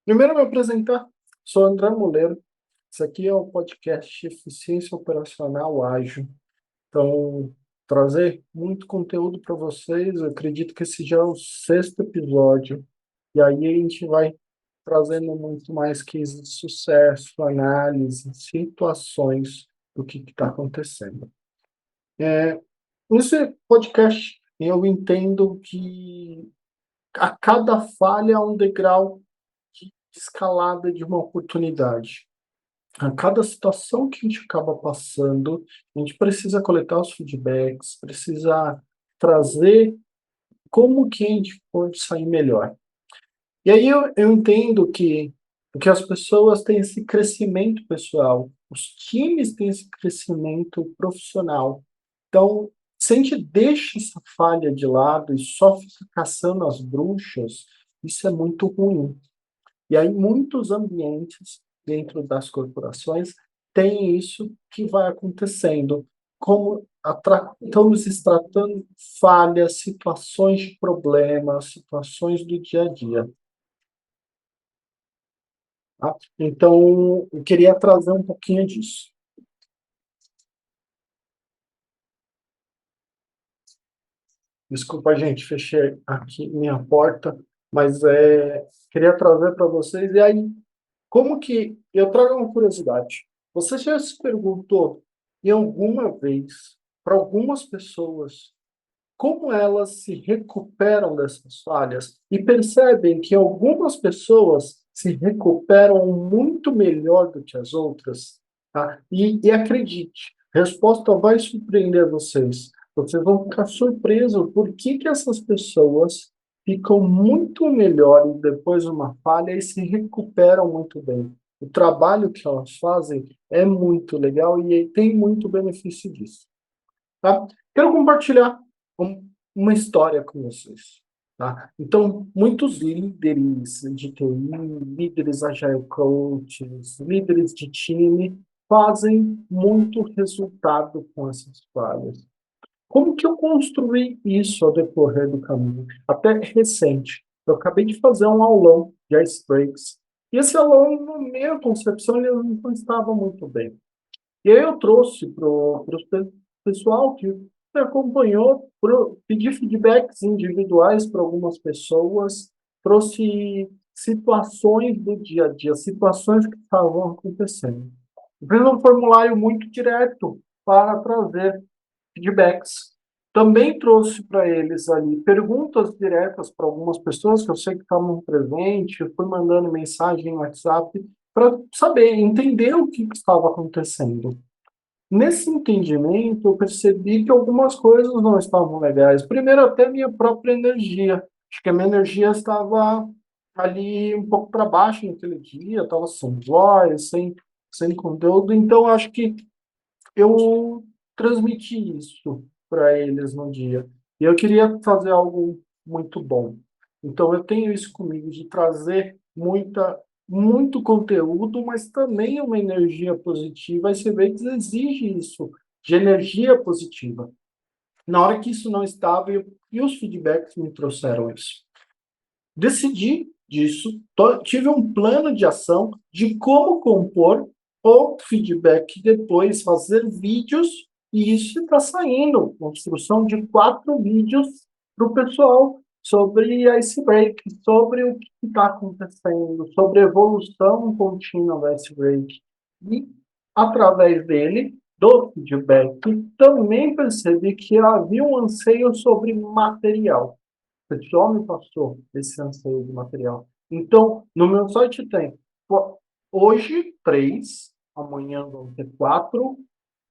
Primeiro, me apresentar. Sou André Moleiro. Esse aqui é o podcast Eficiência Operacional Ágil. Então, trazer muito conteúdo para vocês. Eu acredito que esse já é o sexto episódio. E aí a gente vai trazendo muito mais cases de sucesso, análise, situações do que está acontecendo. Nesse podcast, eu entendo que a cada falha é um degrau de escalada de uma oportunidade. A cada situação que a gente acaba passando, a gente precisa coletar os feedbacks, precisa trazer como que a gente pode sair melhor. E aí eu entendo que as pessoas têm esse crescimento pessoal, os times têm esse crescimento profissional. Então, se a gente deixa essa falha de lado e só fica caçando as bruxas, isso é muito ruim. E aí, muitos ambientes dentro das corporações têm isso que vai acontecendo, como estamos tratando falhas, situações de problemas, situações do dia a dia. Tá? Então, eu queria trazer um pouquinho disso. Desculpa, gente, fechei aqui minha porta, mas queria trazer para vocês. E aí, como que eu trago uma curiosidade? Você já se perguntou em alguma vez para algumas pessoas como elas se recuperam dessas falhas e percebem que algumas pessoas se recuperam muito melhor do que as outras, tá? E acredite, a resposta vai surpreender vocês. Vocês vão ficar surpresos por que essas pessoas ficam muito melhores depois de uma falha e se recuperam muito bem. O trabalho que elas fazem é muito legal e tem muito benefício disso. Tá? Quero compartilhar uma história com vocês. Tá? Então, muitos líderes de TI, líderes agile coaches, líderes de time, fazem muito resultado com essas falhas. Como que eu construí isso ao decorrer do caminho? Até recente. Eu acabei de fazer um aulão de Ice Breaks. E esse aulão, na minha concepção, ele não estava muito bem. E aí eu trouxe para o pessoal que me acompanhou, pedi feedbacks individuais para algumas pessoas, trouxe situações do dia a dia, situações que estavam acontecendo. Fiz um formulário muito direto para trazer feedbacks. Também trouxe para eles ali perguntas diretas para algumas pessoas que eu sei que estavam presentes, eu fui mandando mensagem no WhatsApp para saber, entender o que estava acontecendo. Nesse entendimento, eu percebi que algumas coisas não estavam legais. Primeiro, até minha própria energia. Acho que a minha energia estava ali um pouco para baixo naquele dia, estava sem voz, sem conteúdo. Então, acho que eu transmiti isso para eles no dia. E eu queria fazer algo muito bom. Então, eu tenho isso comigo, de trazer muito conteúdo, mas também uma energia positiva. E você vê que exige isso, de energia positiva. Na hora que isso não estava, e os feedbacks me trouxeram isso. Decidi disso, tive um plano de ação de como compor o feedback depois, fazer vídeos, e isso está saindo. Construção de 4 vídeos para o pessoal sobre Icebreak, sobre o que está acontecendo, sobre a evolução contínua do Icebreak. E, através dele, do feedback, também percebi que havia um anseio sobre material. O pessoal me passou esse anseio de material. Então, no meu site tem hoje 3, amanhã vão ter 4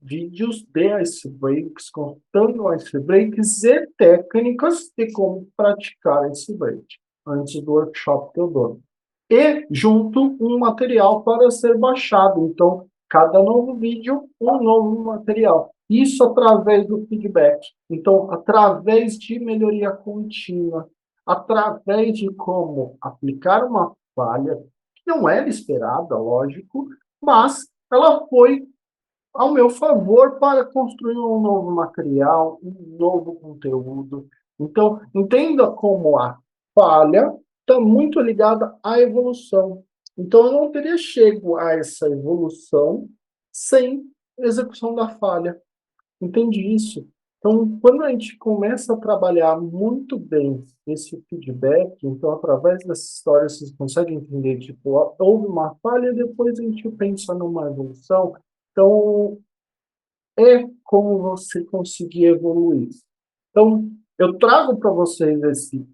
vídeos de icebreaks, contando icebreaks e técnicas de como praticar icebreak, antes do workshop que eu dou. E junto um material para ser baixado. Então, cada novo vídeo, um novo material. Isso através do feedback. Então, através de melhoria contínua, através de como aplicar uma falha, que não era esperada, lógico, mas ela foi ao meu favor para construir um novo material, um novo conteúdo. Então, entenda como a falha está muito ligada à evolução. Então, eu não teria chego a essa evolução sem execução da falha. Entende isso? Então, quando a gente começa a trabalhar muito bem esse feedback, então, através dessa história, vocês conseguem entender, tipo, houve uma falha, depois a gente pensa numa evolução. Então, é como você conseguir evoluir. Então, eu trago para vocês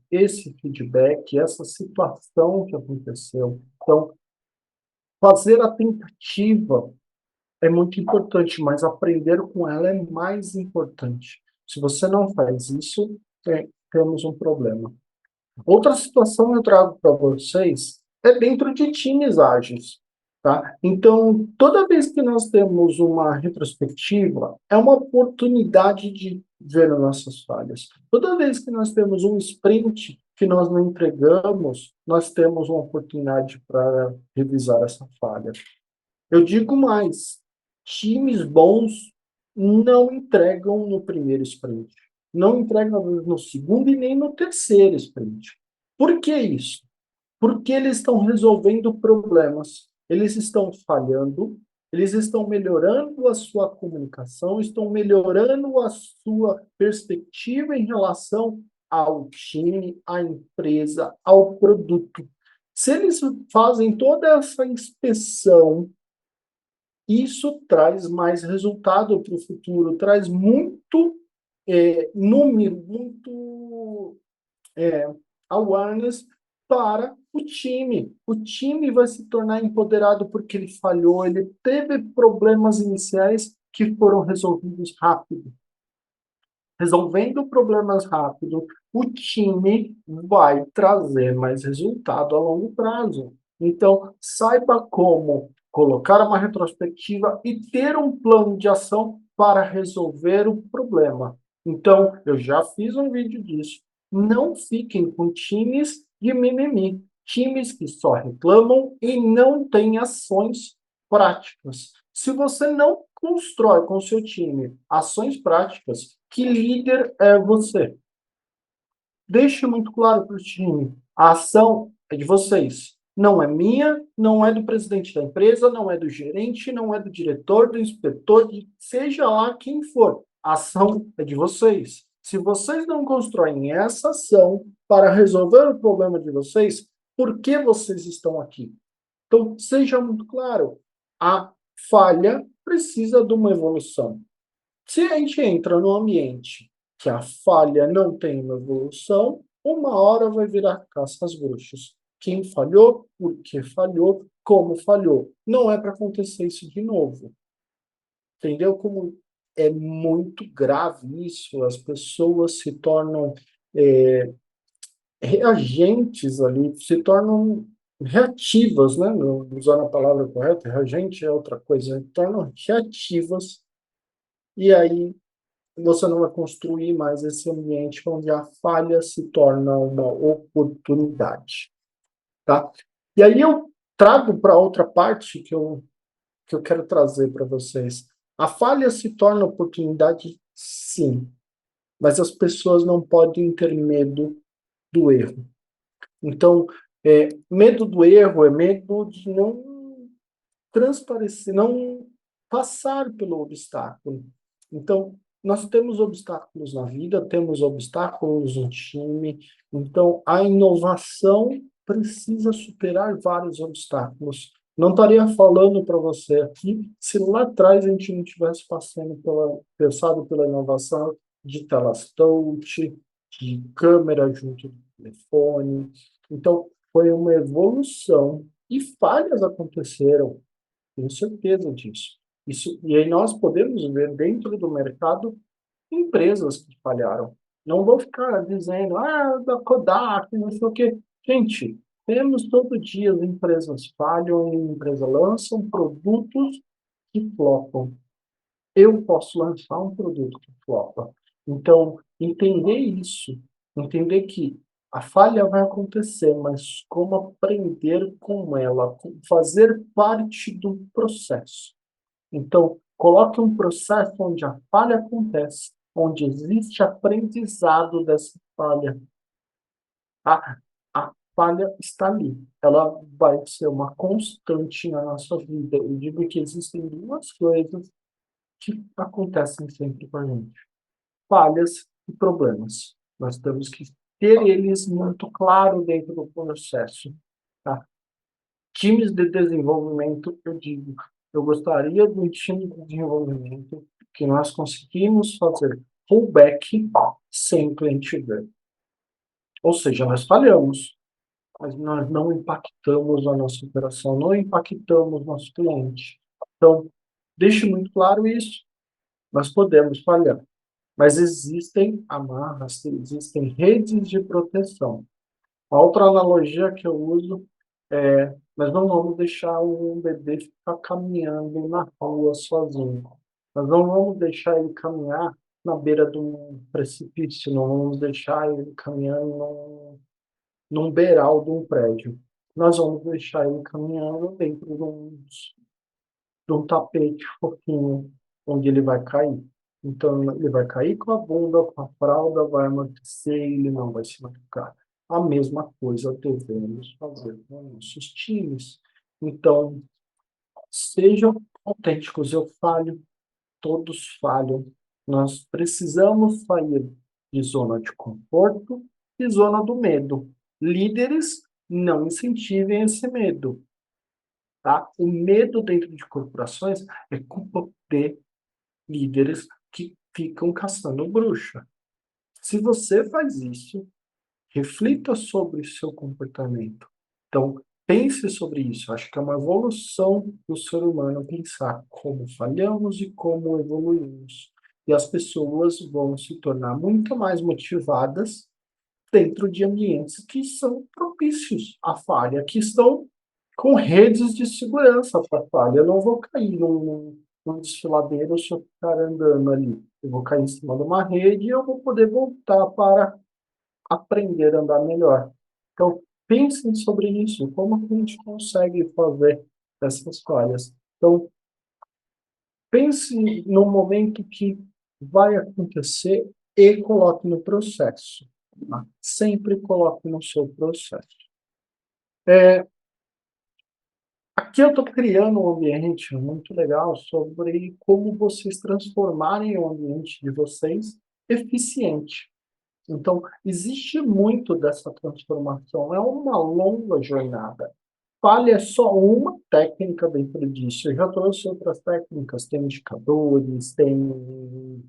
esse feedback, essa situação que aconteceu. Então, fazer a tentativa é muito importante, mas aprender com ela é mais importante. Se você não faz isso, temos um problema. Outra situação que eu trago para vocês é dentro de times ágeis, tá? Então, toda vez que nós temos uma retrospectiva, é uma oportunidade de ver as nossas falhas. Toda vez que nós temos um sprint que nós não entregamos, nós temos uma oportunidade para revisar essa falha. Eu digo mais, times bons não entregam no primeiro sprint, não entregam no segundo e nem no terceiro sprint. Por que isso? Porque eles estão resolvendo problemas, eles estão falhando, eles estão melhorando a sua comunicação, estão melhorando a sua perspectiva em relação ao time, à empresa, ao produto. Se eles fazem toda essa inspeção, isso traz mais resultado para o futuro, traz muito número, muito awareness para o time. O time vai se tornar empoderado porque ele falhou, ele teve problemas iniciais que foram resolvidos rápido. Resolvendo problemas rápido, o time vai trazer mais resultado a longo prazo. Então, saiba como colocar uma retrospectiva e ter um plano de ação para resolver o problema. Então, eu já fiz um vídeo disso. Não fiquem com times de mimimi, times que só reclamam e não têm ações práticas. Se você não constrói com o seu time ações práticas, que líder é você? Deixe muito claro para o time: a ação é de vocês. Não é minha, não é do presidente da empresa, não é do gerente, não é do diretor, do inspetor, seja lá quem for. A ação é de vocês. Se vocês não constroem essa ação para resolver o problema de vocês, por que vocês estão aqui? Então, seja muito claro, a falha precisa de uma evolução. Se a gente entra num ambiente que a falha não tem uma evolução, uma hora vai virar caça às bruxas. Quem falhou, por que falhou, como falhou. Não é para acontecer isso de novo. Entendeu como é muito grave isso? As pessoas se tornam reagentes ali, se tornam reativas, né? Usando a palavra correta, reagente é outra coisa, se tornam reativas, e aí você não vai construir mais esse ambiente onde a falha se torna uma oportunidade, tá? E aí eu trago para outra parte que eu quero trazer para vocês. A falha se torna oportunidade, sim, mas as pessoas não podem ter medo do erro. Então, medo do erro é medo de não transparecer, não passar pelo obstáculo. Então, nós temos obstáculos na vida, temos obstáculos no time, então a inovação precisa superar vários obstáculos. Não estaria falando para você aqui se lá atrás a gente não tivesse pensado pela inovação de telas touch, de câmera junto do telefone. Então, foi uma evolução e falhas aconteceram, tenho certeza disso. Isso, e aí nós podemos ver dentro do mercado empresas que falharam. Não vou ficar dizendo, da Kodak, não sei o quê. Gente, temos todo dia as empresas falham, as empresas lançam produtos que flopam. Eu posso lançar um produto que flopa. Então, entender isso, entender que a falha vai acontecer, mas como aprender com ela, fazer parte do processo. Então, coloque um processo onde a falha acontece, onde existe aprendizado dessa falha. A, falha está ali. Ela vai ser uma constante na nossa vida. Eu digo que existem duas coisas que acontecem sempre com a gente: falhas e problemas. Nós temos que ter eles muito claro dentro do processo, tá? Times de desenvolvimento, eu digo, eu gostaria de um time de desenvolvimento que nós conseguimos fazer pullback sem cliente ver. Ou seja, nós falhamos, mas nós não impactamos a nossa operação, não impactamos nosso cliente. Então, deixe muito claro isso. Nós podemos falhar, mas existem amarras, existem redes de proteção. A outra analogia que eu uso é: nós não vamos deixar um bebê ficar caminhando na rua sozinho. Nós não vamos deixar ele caminhar na beira de um precipício, não vamos deixar ele caminhando num beiral de um prédio. Nós vamos deixar ele caminhando dentro de um tapete fofinho, onde ele vai cair. Então, ele vai cair com a bunda, com a fralda, vai amortecer e ele não vai se machucar. A mesma coisa devemos fazer com nossos times. Então, sejam autênticos. Eu falho, todos falham. Nós precisamos sair de zona de conforto e zona do medo. Líderes, não incentivem esse medo, tá? O medo dentro de corporações é culpa de líderes que ficam caçando bruxa. Se você faz isso, reflita sobre o seu comportamento. Então, pense sobre isso. Acho que é uma evolução do ser humano pensar como falhamos e como evoluímos. E as pessoas vão se tornar muito mais motivadas dentro de ambientes que são propícios à falha, que estão com redes de segurança para falha. Eu não vou cair num desfiladeiro se eu ficar andando ali. Eu vou cair em cima de uma rede e eu vou poder voltar para aprender a andar melhor. Então, pensem sobre isso, como que a gente consegue fazer essas falhas. Então, pense no momento que vai acontecer e coloque no processo, tá? Sempre coloque no seu processo. Aqui eu estou criando um ambiente muito legal sobre como vocês transformarem o ambiente de vocês eficiente. Então, existe muito dessa transformação, é uma longa jornada. Falha é só uma técnica dentro disso. Eu já trouxe outras técnicas, tem indicadores, tem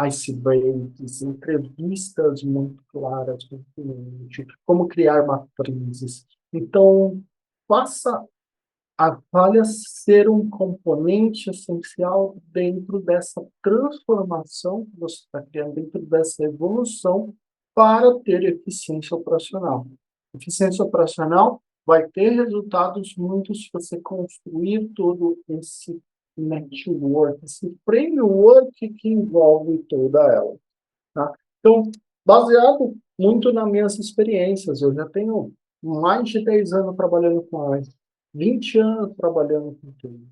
ice breaks, entrevistas muito claras com o cliente, como criar matrizes. Então, faça a falha ser um componente essencial dentro dessa transformação que você está criando, dentro dessa evolução para ter eficiência operacional. Eficiência operacional vai ter resultados muito se você construir todo esse network, esse framework que envolve toda ela, tá? Então, baseado muito nas minhas experiências, eu já tenho mais de 10 anos trabalhando com AI, 20 anos trabalhando com TI.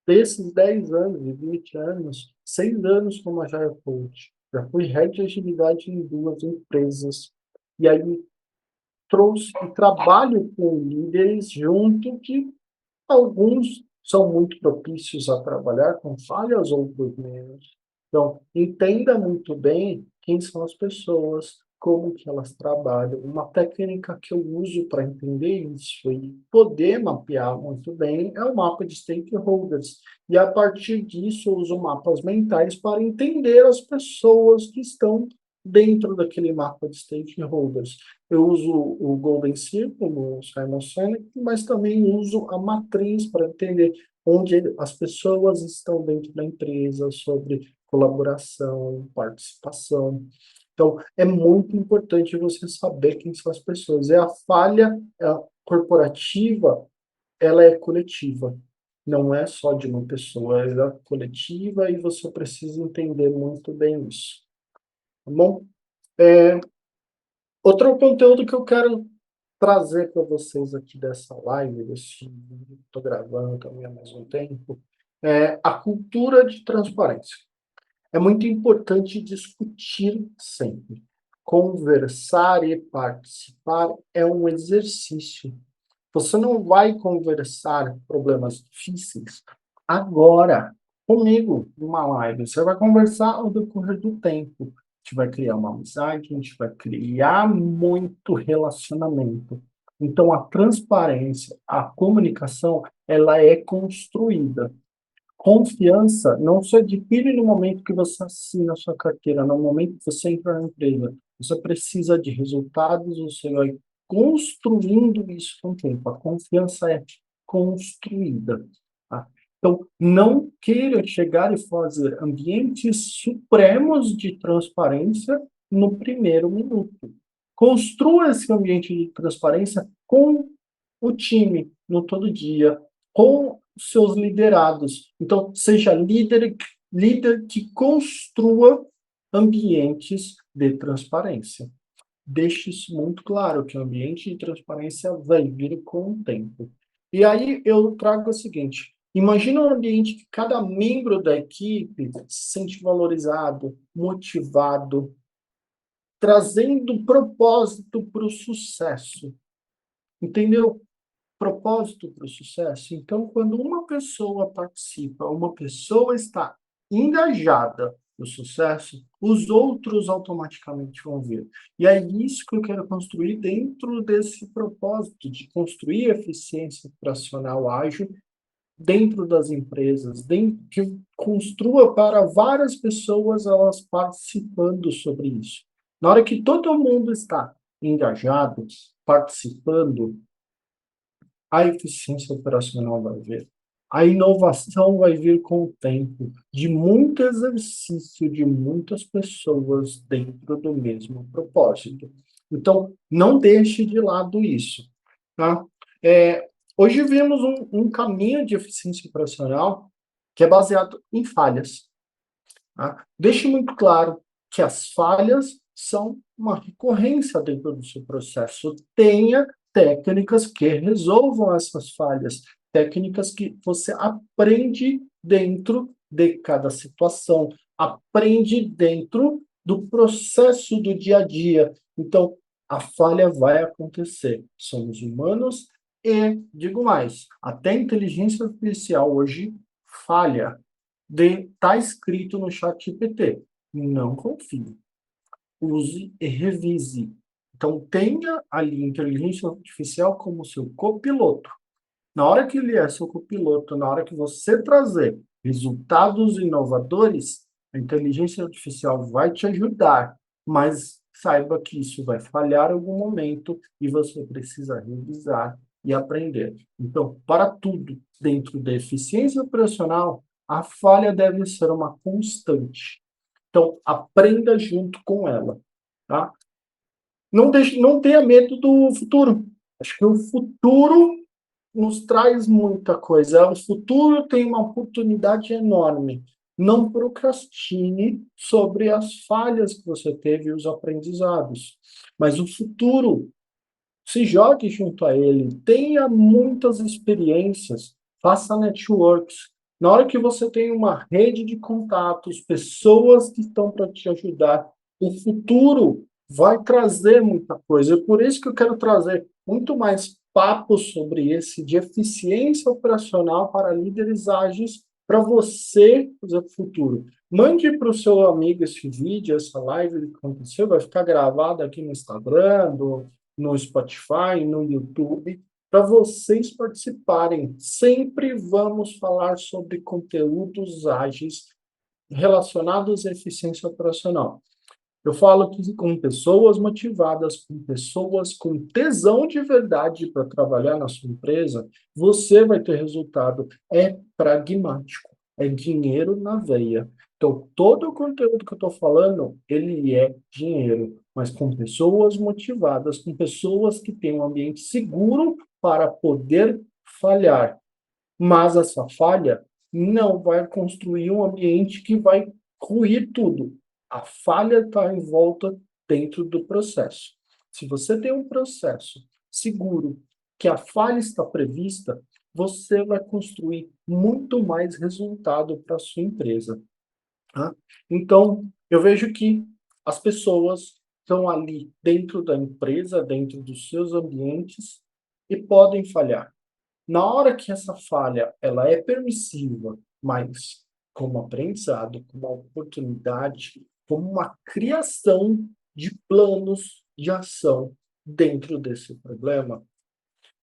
Desses 10 anos e 20 anos, 6 anos como Agile Coach. Já fui head de agilidade em duas empresas. E aí trouxe e trabalho com líderes junto que alguns são muito propícios a trabalhar com falhas, outros menos. Então, entenda muito bem quem são as pessoas, como que elas trabalham. Uma técnica que eu uso para entender isso e poder mapear muito bem é o mapa de stakeholders. E a partir disso, eu uso mapas mentais para entender as pessoas que estão dentro daquele mapa de stakeholders. Eu uso o Golden Circle, o Simon Sinek, mas também uso a matriz para entender onde as pessoas estão dentro da empresa, sobre colaboração, participação. Então, é muito importante você saber quem são as pessoas. E a falha corporativa, ela é coletiva. Não é só de uma pessoa, ela é coletiva e você precisa entender muito bem isso. Tá bom? Outro conteúdo que eu quero trazer para vocês aqui dessa live, desse vídeo que estou gravando também ao mesmo tempo, é a cultura de transparência. É muito importante discutir sempre. conversar e participar é um exercício. Você não vai conversar problemas difíceis agora, comigo, numa live. Você vai conversar ao decorrer do tempo. A gente vai criar uma amizade, a gente vai criar muito relacionamento. Então, a transparência, a comunicação, ela é construída. Confiança não se adquire no momento que você assina a sua carteira, no momento que você entra na empresa. Você precisa de resultados, você vai construindo isso com o tempo. A confiança é construída. Tá? Então, não queira chegar e fazer ambientes supremos de transparência no primeiro minuto. Construa esse ambiente de transparência com o time, no todo dia, com seus liderados. Então, seja líder que construa ambientes de transparência. Deixe isso muito claro, que o ambiente de transparência vai vir com o tempo. E aí eu trago o seguinte: imagina um ambiente que cada membro da equipe se sente valorizado, motivado, trazendo propósito para o sucesso. Entendeu? Propósito para o sucesso. Então, quando uma pessoa participa, uma pessoa está engajada no sucesso, os outros automaticamente vão ver. E é isso que eu quero construir dentro desse propósito de construir eficiência operacional ágil dentro das empresas, que construa para várias pessoas elas participando sobre isso. Na hora que todo mundo está engajado, participando, a eficiência operacional vai vir. A inovação vai vir com o tempo, de muito exercício de muitas pessoas dentro do mesmo propósito. Então, não deixe de lado isso. Tá? Hoje vimos um caminho de eficiência operacional que é baseado em falhas. Tá? Deixe muito claro que as falhas são uma recorrência dentro do seu processo. Tenha técnicas que resolvam essas falhas, técnicas que você aprende dentro de cada situação, aprende dentro do processo do dia a dia. Então, a falha vai acontecer. Somos humanos e, digo mais, até a inteligência artificial hoje falha. Está escrito no chat GPT. Não confie. Use e revise. Então, tenha ali a inteligência artificial como seu copiloto. Na hora que ele é seu copiloto, na hora que você trazer resultados inovadores, a inteligência artificial vai te ajudar, mas saiba que isso vai falhar em algum momento e você precisa revisar e aprender. Então, para tudo dentro da eficiência operacional, a falha deve ser uma constante. Então, aprenda junto com ela, tá? Não tenha medo do futuro. Acho que o futuro nos traz muita coisa. O futuro tem uma oportunidade enorme. Não procrastine sobre as falhas que você teve e os aprendizados. Mas o futuro, se jogue junto a ele. Tenha muitas experiências. Faça networks. Na hora que você tem uma rede de contatos, pessoas que estão para te ajudar, o futuro vai trazer muita coisa. É por isso que eu quero trazer muito mais papos sobre esse de eficiência operacional para líderes ágeis para você fazer o futuro. Mande para o seu amigo esse vídeo, essa live que aconteceu, vai ficar gravado aqui no Instagram, no Spotify, no YouTube, para vocês participarem. Sempre vamos falar sobre conteúdos ágeis relacionados à eficiência operacional. Eu falo que com pessoas motivadas, com pessoas com tesão de verdade para trabalhar na sua empresa, você vai ter resultado. É pragmático, é dinheiro na veia. Então, todo o conteúdo que eu estou falando, ele é dinheiro, mas com pessoas motivadas, com pessoas que têm um ambiente seguro para poder falhar. Mas essa falha não vai construir um ambiente que vai ruir tudo. A falha está em volta dentro do processo. Se você tem um processo seguro, que a falha está prevista, você vai construir muito mais resultado para a sua empresa. Tá? Então, eu vejo que as pessoas estão ali dentro da empresa, dentro dos seus ambientes e podem falhar. Na hora que essa falha ela é permissiva, mas como aprendizado, como uma oportunidade, como uma criação de planos de ação dentro desse problema,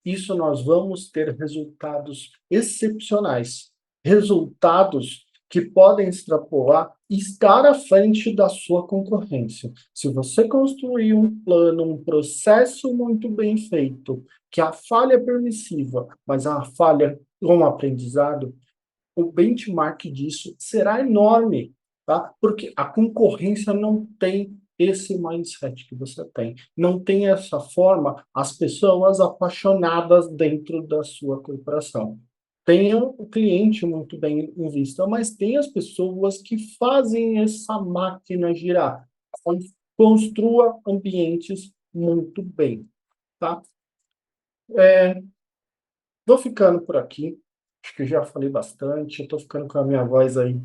isso nós vamos ter resultados excepcionais, resultados que podem extrapolar e estar à frente da sua concorrência. Se você construir um plano, um processo muito bem feito, que a falha é permissiva, mas a falha é um aprendizado, o benchmark disso será enorme, tá? Porque a concorrência não tem esse mindset que você tem, não tem essa forma as pessoas apaixonadas dentro da sua corporação. Tem o cliente muito bem em vista, mas tem as pessoas que fazem essa máquina girar, construa ambientes muito bem, tá? Vou ficando por aqui. Acho que já falei bastante. Eu tô ficando com a minha voz aí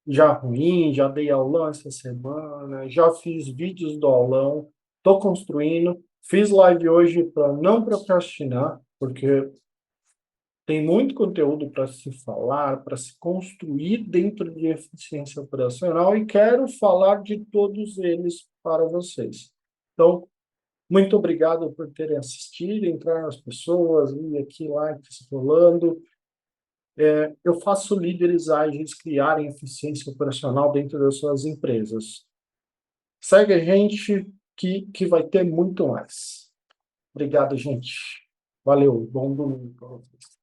já ruim, já dei aulão essa semana, já fiz vídeos do aulão, tô construindo. Fiz live hoje para não procrastinar, porque tem muito conteúdo para se falar, para se construir dentro de eficiência operacional e quero falar de todos eles para vocês. Então, muito obrigado por terem assistido, entrar as pessoas, e aqui, lá, rolando. Eu faço líderes ágeis criarem eficiência operacional dentro das suas empresas. Segue a gente que vai ter muito mais. Obrigado, gente. Valeu. Bom domingo para vocês.